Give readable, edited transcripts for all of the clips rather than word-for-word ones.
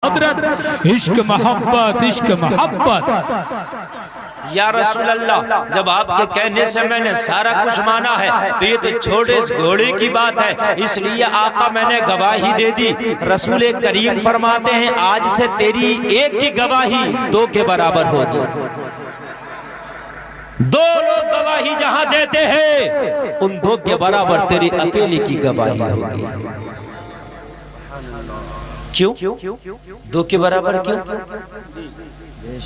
हजरत इश्क मोहब्बत इश्क मोहब्बत। या रसूल अल्लाह, जब आपके कहने से मैंने सारा कुछ माना है तो ये तो छोटे घोड़े की बात है, इसलिए आका मैंने गवाही दे दी। रसूल करीम फरमाते हैं आज से तेरी एक की गवाही दो के बराबर होगी। दो लोग गवाही जहां देते हैं उन दो के बराबर तेरी अकेले की गवाही होगी। क्यों दो के बराबर क्यों?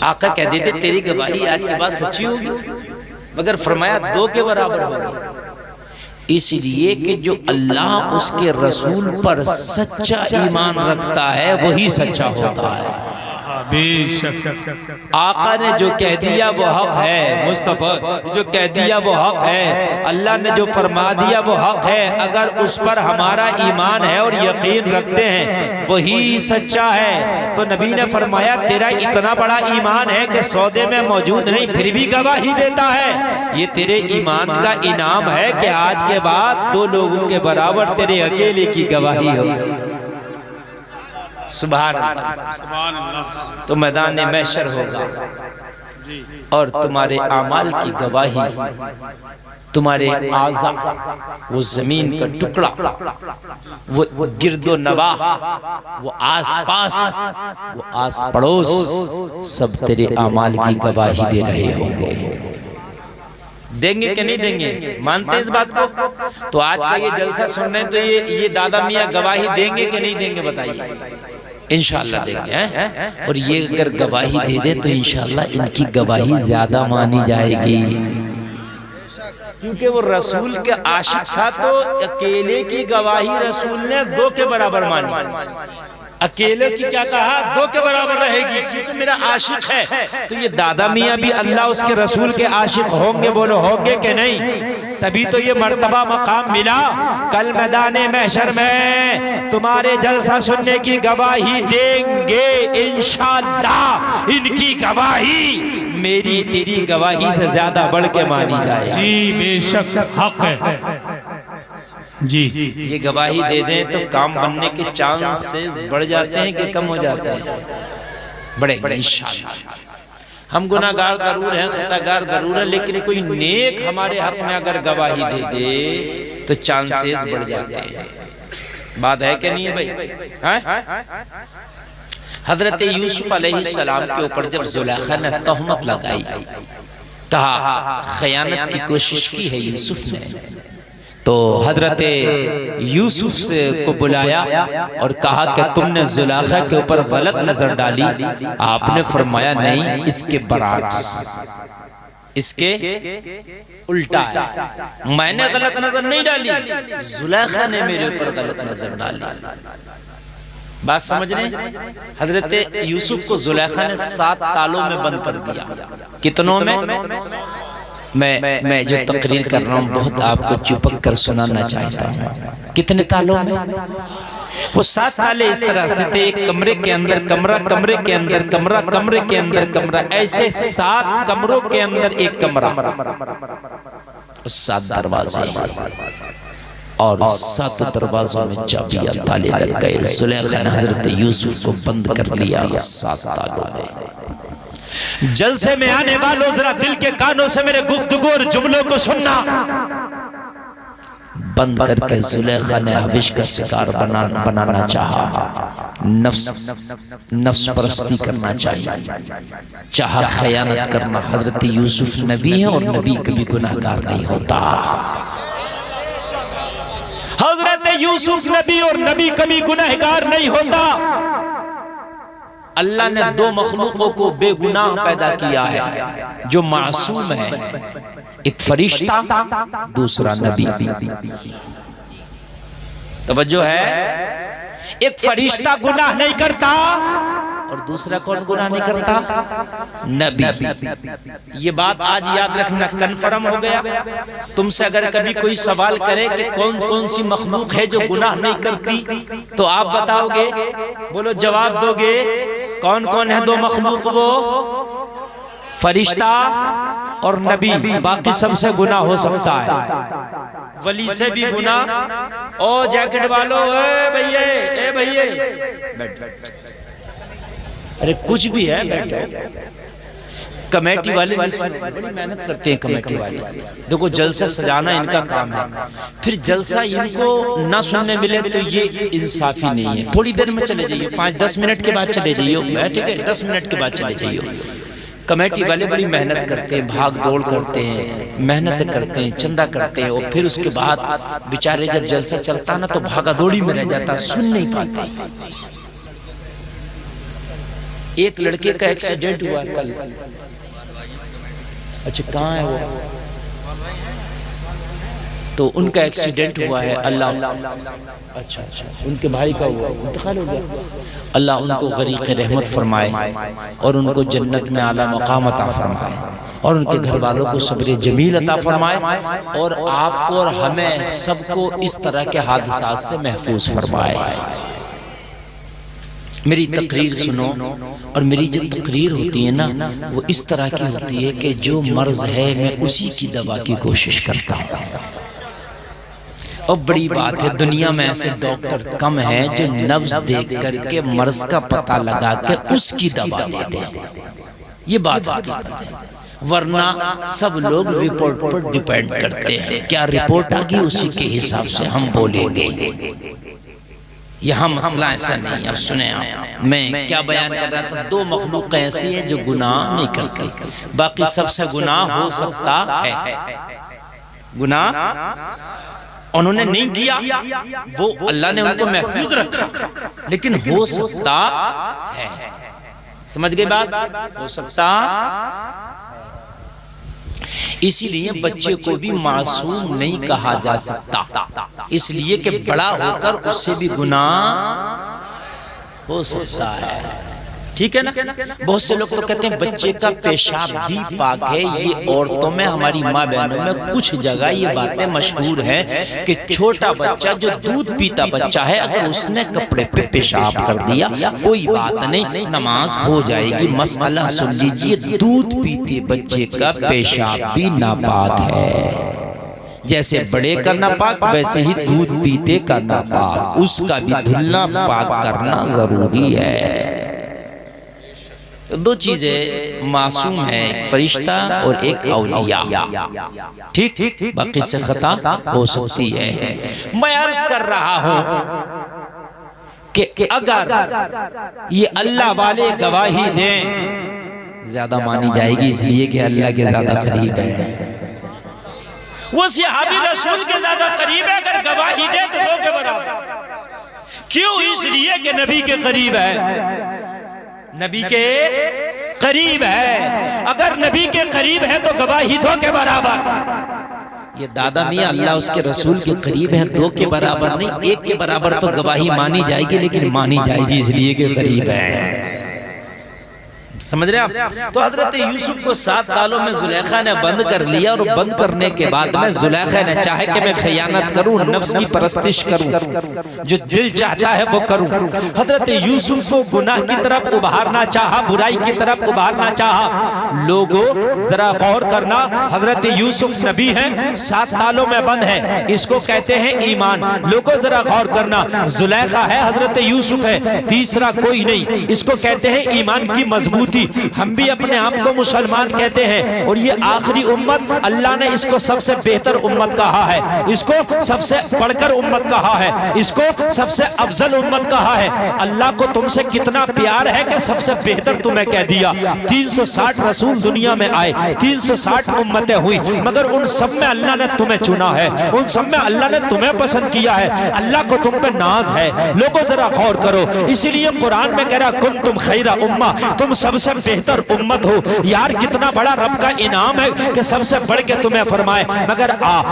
आका कह देते तेरी गवाही आज के बाद सच्ची होगी, मगर फरमाया दो के बराबर होगी। इसलिए कि जो अल्लाह उसके रसूल पर सच्चा ईमान रखता है वही सच्चा होता है। आका ने जो कह दिया वो हक है, मुस्तफा जो कह दिया वो हक है, अल्लाह ने जो फरमा दिया वो हक है। अगर उस पर हमारा ईमान है और यकीन रखते हैं वही सच्चा है। तो नबी ने फरमाया तेरा इतना बड़ा ईमान है कि सौदे में मौजूद नहीं फिर भी गवाही देता है, ये तेरे ईमान का इनाम है कि आज के बाद दो लोगों के बराबर तेरे अकेले की गवाही होगी। सुभान अल्लाह। तो मैदान महशर होगा और तुम्हारे आमाल की गवाही, तुम्हारे आज़ा, वो जमीन का टुकड़ा, वो गिरदो नवाह, वो आसपास, वो आस पड़ोस, सब तेरे आमाल की गवाही दे रहे होंगे। देंगे कि नहीं देंगे? मानते हैं इस बात को? तो आज का ये जलसा सुन रहे हैं तो ये दादा मियाँ गवाही देंगे कि नहीं देंगे बताइए? इंशाअल्लाह देंगे हैं? और ये अगर गवाही दे दे तो इंशाअल्लाह इनकी गवाही ज्यादा मानी जाएगी, क्योंकि वो रसूल के आशिक था तो अकेले की गवाही रसूल ने दो के बराबर मानी। अकेले की क्या कहा? दो के बराबर रहेगी क्योंकि मेरा आशिक है। तो ये दादा मियाँ भी अल्लाह उसके रसूल के आशिक होंगे, बोलो होंगे कि नहीं? तभी तो ये मर्तबा मकाम मिला। कल मैदान महशर में तुम्हारे जलसा सुनने की गवाही देंगे इंशाअल्लाह। इनकी गवाही मेरी तेरी गवाही से ज्यादा बढ़ के मानी जाए। जी बेशक हक है जी। ये गवाही दे दें तो काम बनने के चांसेस बढ़ जाते हैं कि कम हो जाते हैं? बड़े इंशाअल्लाह। हम गुनाहगार जरूर हैं, खतागार जरूर है, लेकिन कोई नेक हमारे हक में अगर गवाही दे दे तो चांसेस बढ़ जाते हैं। बात है कि नहीं है भाई? हजरत यूसुफ अलैहिस्सलाम के ऊपर जब जुलेखा ने तहमत लगाई, कहा खयानत की कोशिश की है यूसुफ ने, तो हजरत यूसुफ से को बुलाया और कहा कि तुमने जुलेखा के ऊपर गलत नजर डाली। आपने फरमाया नहीं, इसके बरअक्स, इसके उल्टा है। मैंने गलत नजर नहीं डाली, जुलेखा ने मेरे ऊपर गलत नजर डाली। बात समझ रहे? हजरत यूसुफ को जुलेखा ने 7 तालों में बंद कर दिया। कितनों में? मैं जो तकरीर कर रहा हूँ बहुत आपको चिपक कर सुनाना चाहता हूँ। कितने तालों में? वो 7 ताले इस तरह से थे, एक कमरे के अंदर कमरा, कमरे के अंदर कमरा, कमरे के अंदर कमरा, ऐसे 7 कमरों के अंदर एक कमरा, 7 दरवाजे और 7 दरवाजों में चाबियां ताले लग गए। जुलेखा ने हजरत यूसुफ को बंद कर लिया 7 तालों में। जलसे में आने वालों जरा दिल के कानों से मेरे गुफ्तगू और जुमलों को सुनना। बंद करके जुलेखा ने हविश का शिकार बनाना चाहा, नफ्स परस्ती करना चाहिए, चाहा खयानत करना। हजरत यूसुफ नबी है और नबी कभी गुनाहगार नहीं होता। हजरत यूसुफ नबी और नबी कभी गुनाहगार नहीं होता। अल्लाह ने 2 मखलूकों को बेगुनाह पैदा किया है जो मासूम है, एक फरिश्ता, दूसरा नबी। तवज्जो है? एक फरिश्ता गुनाह नहीं करता और दूसरा कौन गुनाह नहीं करता? नबी। ये बात आज याद रखना, कन्फर्म हो गया। तुमसे अगर कभी कोई सवाल करे कि कौन कौन सी मखलूक है जो गुनाह नहीं करती, तो आप बताओगे, बोलो जवाब दोगे कौन कौन है 2 मखलूक? वो फरिश्ता और नबी। बाकी सबसे गुनाह हो सकता है, वली से भी गुनाह। ओ जैकेट वालों, ए भैया, अरे कुछ भी है बैठो। कमेटी वाले बड़ी मेहनत करते हैं कमेटी वाले। देखो जलसा सजाना इनका काम है, फिर जलसा इनको ना सुनने मिले तो ये इंसाफी नहीं है। थोड़ी देर में चले जाइए, 5-10 मिनट के बाद चले जाइए, ठीक है, 10 मिनट के बाद चले जाइए। कमेटी वाले बड़ी मेहनत करते हैं, भाग दौड़ करते हैं, मेहनत करते हैं, चंदा करते हैं, और फिर उसके बाद बेचारे जब जलसा चलता ना तो भागा दौड़ी में रह जाता, सुन नहीं पाते। एक लड़के का एक्सीडेंट हुआ कल। अच्छा कहाँ है वो? तो उनका एक्सीडेंट हुआ है, अल्लाह अच्छा उनके भाई का हुआ, इंतकाल हो गया। अल्लाह उनको गरीक़ रहमत फरमाए और उनको जन्नत में आला मकाम अता फरमाए और उनके घर वालों को सब्र जमील अता फरमाए और आपको और हमें सबको इस तरह के हादसात से महफूज फरमाए। मेरी तकरीर सुनो, और मेरी जो तकरीर होती है ना वो इस तरह की होती है कि जो मर्ज है मैं उसी की दवा की कोशिश करता हूँ। और बड़ी बात है, दुनिया में ऐसे डॉक्टर कम हैं जो नब्ज देख करके मर्ज का पता लगा के उसकी दवा देते हैं। ये बात है, वरना सब लोग रिपोर्ट पर डिपेंड करते हैं। क्या रिपोर्ट आ गई उसी के हिसाब से हम बोलेंगे। यहाँ मसला ऐसा नहीं। अब सुने आप, मैं क्या बयान कर रहा था, दो मखलूक ऐसी हैं जो गुनाह नहीं करती, बाकी सबसे गुनाह हो सकता है। गुनाह उन्होंने नहीं किया, वो अल्लाह ने उनको महफूज रखा, लेकिन हो सकता है। समझ गए बात? हो सकता। इसीलिए बच्चे को भी मासूम नहीं कहा जा सकता, इसलिए कि बड़ा होकर उससे भी गुनाह हो सकता है। ठीक है ना? बहुत से लोग तो कहते हैं बच्चे का पेशाब भी पाक है। ये औरतों में, हमारी माँ बहनों में कुछ जगह ये बातें मशहूर हैं कि छोटा बच्चा जो दूध पीता बच्चा है, अगर उसने कपड़े पे पेशाब कर दिया कोई बात नहीं, नमाज हो जाएगी। मसला सुन लीजिए, दूध पीते बच्चे का पेशाब भी नापाक है। जैसे बड़े का नापाक वैसे ही दूध पीते का नापाक, उसका भी धुलना पाक करना जरूरी है। तो दो चीजें मासूम है, एक फरिश्ता और एक औलिया। ठीक, बाकी से खता हो सकती है। मैं अर्ज कर रहा हूं कि अगर ये अल्लाह वाले गवाही दें ज्यादा मानी जाएगी, इसलिए कि अल्लाह के ज्यादा करीब है। वो सहाबी रसूल के ज्यादा करीब है, अगर गवाही दे तो दो के बराबर। क्यों? इसलिए कि नबी के करीब है, नबी के करीब है। अगर नबी के करीब है तो गवाही दो के बराबर। ये दादा मियाँ अल्लाह उसके रसूल के करीब है, दो के बराबर नहीं, एक के बराबर तो गवाही मानी जाएगी, लेकिन मानी जाएगी इसलिए के करीब है। समझ रहे आप? तो हजरत यूसुफ को 7 तालों में जुलेखा ने बंद कर लिया, और बंद करने के बाद में जुलेखा ने चाहे कि मैं खयानत करूं, नफ्स की परस्तिश करूं, जो दिल चाहता है वो करूं। हजरत यूसुफ को गुनाह की तरफ उभारना चाहा, बुराई की तरफ उभारना चाहा। लोगों जरा गौर करना, हजरत यूसुफ नबी हैं, 7 तालों में बंद है, इसको कहते हैं ईमान। लोगों जरा गौर करना, जुलेखा है, हजरत यूसुफ है, तीसरा कोई नहीं, इसको कहते हैं ईमान की मजबूती। हम भी अपने आप को मुसलमान कहते हैं, और ये आखिरी उम्मत, अल्लाह ने इसको सबसे बेहतर उम्मत कहा है, इसको सबसे बढ़कर उम्मत कहा है, इसको सबसे अफजल उम्मत कहा है। अल्लाह को तुमसे कितना प्यार है कि सबसे बेहतर तुम्हें कह दिया। 360 रसूल दुनिया में आए, 360 उम्मतें हुई, मगर उन सब में अल्लाह ने तुम्हें चुना है, उन सब में अल्लाह ने तुम्हें पसंद किया है। अल्लाह को तुम पे नाज है। लोगों जरा गौर करो, इसीलिए कुरान में कह रहा कुन तुम खैरा उम्मा, तुम सबसे बेहतर उम्मत हो। यार कितना बड़ा रब का इनाम है कि सबसे बढ़ के तुम्हें फरमाए। मगर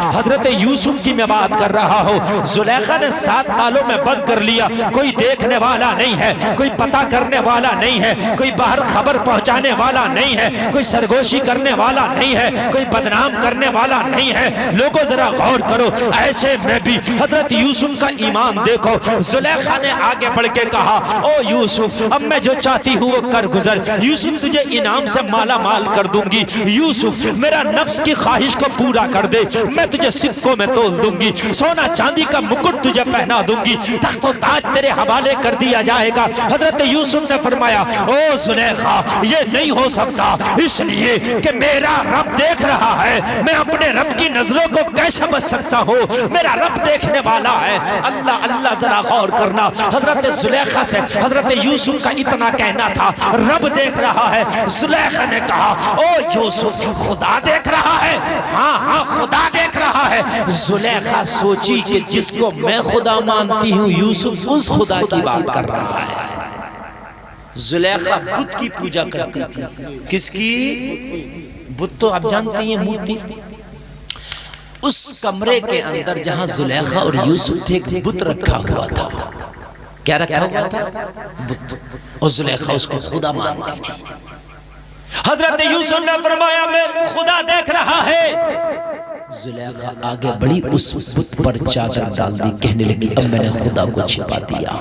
हजरत यूसुफ की मैं बात कर रहा हूँ, जुलेखा ने 7 तालों में बंद कर लिया, कोई देखने वाला नहीं है, कोई पता करने वाला नहीं है, कोई बाहर खबर पहुंचाने वाला नहीं है, कोई सरगोशी करने वाला नहीं है, कोई बदनाम करने वाला नहीं है। लोगों जरा गौर करो, ऐसे में भी हजरत यूसुफ का ईमान देखो। जुलेखा ने आगे बढ़ के कहा, ओ यूसुफ, अब मैं जो चाहती हूँ वो कर गुजर, यूसुफ तुझे इनाम से माला माल कर दूंगी, यूसुफ मेरा नफ्स की ख्वाहिश को पूरा कर दे, मैं तुझे सिक्कों में तोल दूंगी, सोना चांदी का मुकुट तुझे पहना दूंगी, तख्त व ताज तेरे हवाले कर दिया जाएगा। हजरत यूसुफ ने फरमाया, ओ जुलेखा ये नहीं हो सकता, इसलिए कि मेरा रब देख रहा है, मैं अपने रब की नजरों को कैसे बच सकता हूँ, मेरा रब देखने वाला है। अल्लाह अल्लाह जरा गौर करना, हजरत जुलेखा से हजरत यूसुफ का इतना कहना था, रब देख रहा है। जुलेखा ने कहा, ओ यूसुफ खुदा देख रहा है? हाँ हाँ खुदा देख रहा है। जुलेखा सोची कि जिसको मैं खुदा मानती हूँ यूसुफ उस खुदा की बात कर रहा है। जुलेखा बुत की पूजा करती थी। किसकी? बुत तो आप जानते हैं, मूर्ति। उस कमरे के अंदर जहां जुलेखा और यूसुफ थे, एक बुत रखा हुआ था। क्या रखा हुआ था? बुत। और जुलेखा उसको खुदा मानती थी। हजरत यूसुफ ने फरमाया, मैं खुदा देख रहा है। जुलेखा आगे बढ़ी, उस बुत पर चादर डाल दी, कहने लगी, अब मैंने खुदा को छिपा दिया।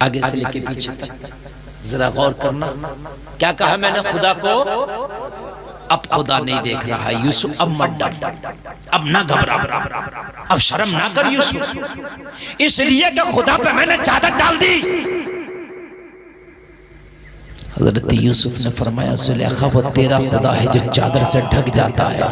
आगे से लेके पीछे तक जरा गौर करना, क्या कहा मैंने खुदा को? अब खुदा नहीं देख रहा है यूसुफ, अब मत डर, अब ना घबरा, अब शर्म ना कर यूसुफ, इसलिए कि खुदा पे मैंने चादर डाल दी। हजरत यूसुफ ने फरमाया, जुलेखा वो तेरा खुदा है जो चादर से ढक जाता है।